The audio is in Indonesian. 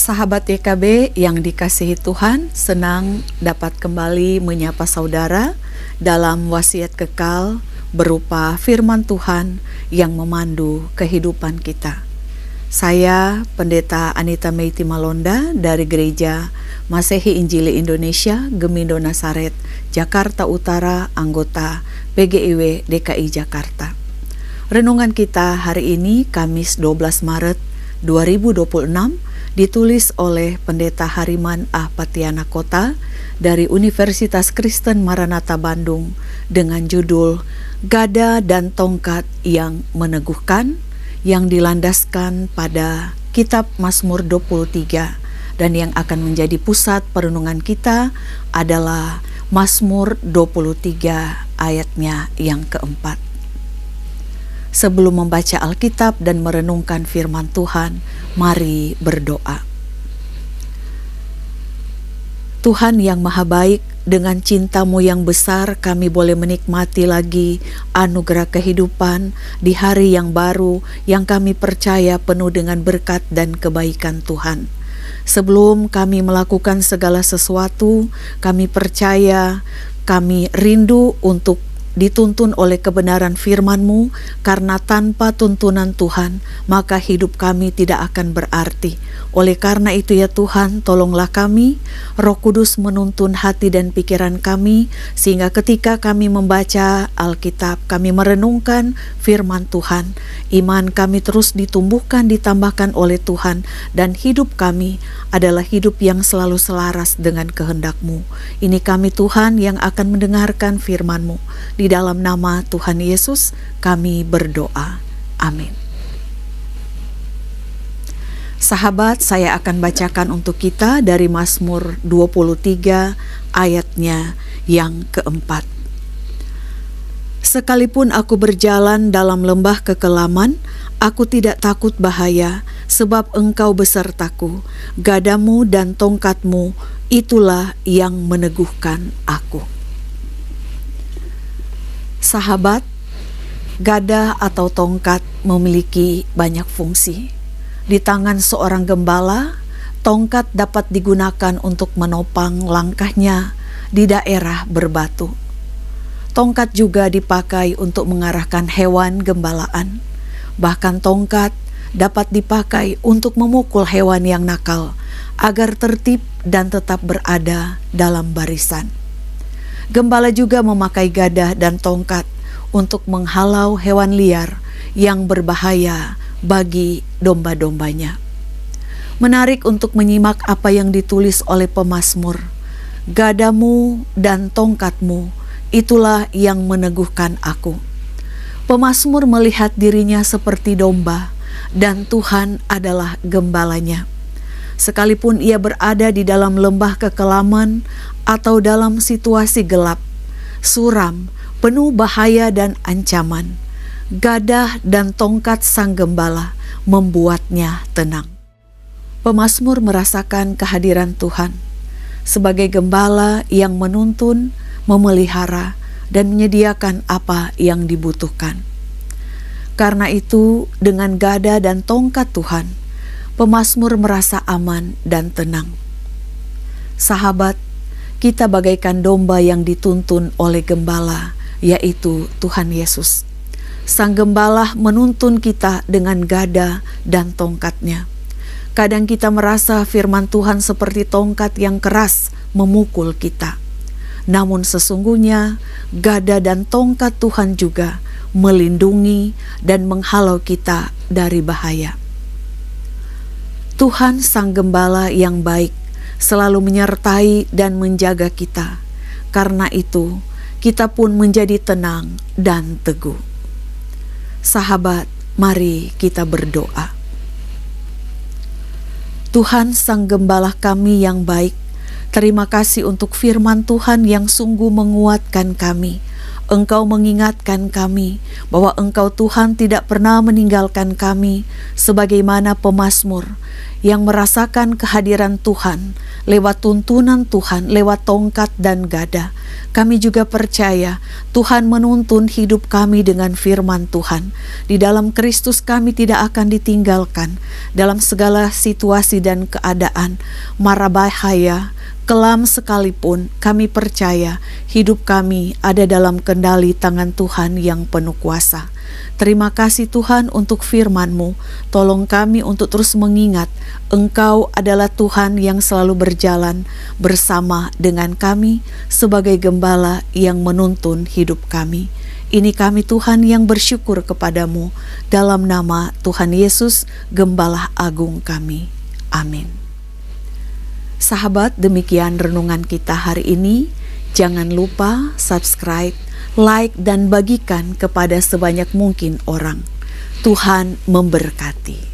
Sahabat YKB yang dikasihi Tuhan, senang dapat kembali menyapa saudara dalam wasiat kekal berupa firman Tuhan yang memandu kehidupan kita. Saya Pendeta Anita Meiti Malonda dari Gereja Masehi Injili Indonesia, Gemindo Nazaret, Jakarta Utara, anggota PGIW DKI Jakarta. Renungan kita hari ini Kamis 12 Maret 2026 ditulis oleh Pendeta Hariman Ahpatiana Kota dari Universitas Kristen Maranatha Bandung dengan judul Gada dan Tongkat yang Meneguhkan, yang dilandaskan pada kitab Mazmur 23, dan yang akan menjadi pusat perenungan kita adalah Mazmur 23 ayatnya yang keempat. Sebelum membaca Alkitab dan merenungkan firman Tuhan, mari berdoa. Tuhan yang Maha Baik, dengan cinta-Mu yang besar kami boleh menikmati lagi anugerah kehidupan di hari yang baru yang kami percaya penuh dengan berkat dan kebaikan Tuhan. Sebelum kami melakukan segala sesuatu, kami percaya, kami rindu untuk dituntun oleh kebenaran firman-Mu, karena tanpa tuntunan Tuhan, maka hidup kami tidak akan berarti. Oleh karena itu ya Tuhan, tolonglah kami, Roh Kudus menuntun hati dan pikiran kami, sehingga ketika kami membaca Alkitab, kami merenungkan firman Tuhan, iman kami terus ditumbuhkan, ditambahkan oleh Tuhan, dan hidup kami adalah hidup yang selalu selaras dengan kehendak-Mu. Ini kami Tuhan yang akan mendengarkan firman-Mu. Di dalam nama Tuhan Yesus kami berdoa. Amin. Sahabat, saya akan bacakan untuk kita dari Mazmur 23 ayatnya yang keempat. Sekalipun aku berjalan dalam lembah kekelaman, aku tidak takut bahaya, sebab Engkau besertaku. Gadamu dan tongkat-Mu, itulah yang meneguhkan aku. Sahabat, gada atau tongkat memiliki banyak fungsi. Di tangan seorang gembala, tongkat dapat digunakan untuk menopang langkahnya di daerah berbatu. Tongkat juga dipakai untuk mengarahkan hewan gembalaan. Bahkan tongkat dapat dipakai untuk memukul hewan yang nakal agar tertib dan tetap berada dalam barisan. Gembala juga memakai gada dan tongkat untuk menghalau hewan liar yang berbahaya bagi domba-dombanya. Menarik untuk menyimak apa yang ditulis oleh pemazmur. Gadamu dan tongkat-Mu, itulah yang meneguhkan aku. Pemazmur melihat dirinya seperti domba dan Tuhan adalah gembalanya. Sekalipun ia berada di dalam lembah kekelaman atau dalam situasi gelap, suram, penuh bahaya dan ancaman, gada dan tongkat sang gembala membuatnya tenang. Pemazmur merasakan kehadiran Tuhan sebagai gembala yang menuntun, memelihara, dan menyediakan apa yang dibutuhkan. Karena itu, dengan gada dan tongkat Tuhan, pemazmur merasa aman dan tenang. Sahabat, kita bagaikan domba yang dituntun oleh gembala, yaitu Tuhan Yesus. Sang gembala menuntun kita dengan gada dan tongkat-Nya. Kadang kita merasa firman Tuhan seperti tongkat yang keras memukul kita. Namun sesungguhnya gada dan tongkat Tuhan juga melindungi dan menghalau kita dari bahaya. Tuhan Sang Gembala yang baik selalu menyertai dan menjaga kita. Karena itu, kita pun menjadi tenang dan teguh. Sahabat, mari kita berdoa. Tuhan Sang Gembala kami yang baik, terima kasih untuk firman Tuhan yang sungguh menguatkan kami. Engkau mengingatkan kami bahwa Engkau Tuhan tidak pernah meninggalkan kami, sebagaimana pemazmur yang merasakan kehadiran Tuhan lewat tuntunan Tuhan, lewat tongkat dan gada. Kami juga percaya Tuhan menuntun hidup kami dengan firman Tuhan. Di dalam Kristus kami tidak akan ditinggalkan dalam segala situasi dan keadaan, mara bahaya, kelam sekalipun. Kami percaya hidup kami ada dalam kendali tangan Tuhan yang penuh kuasa. Terima kasih Tuhan untuk firman-Mu. Tolong kami untuk terus mengingat Engkau adalah Tuhan yang selalu berjalan bersama dengan kami sebagai gembala yang menuntun hidup kami. Ini kami Tuhan yang bersyukur kepadamu, dalam nama Tuhan Yesus, Gembala Agung kami. Amin. Sahabat, demikian renungan kita hari ini. Jangan lupa subscribe, like, dan bagikan kepada sebanyak mungkin orang. Tuhan memberkati.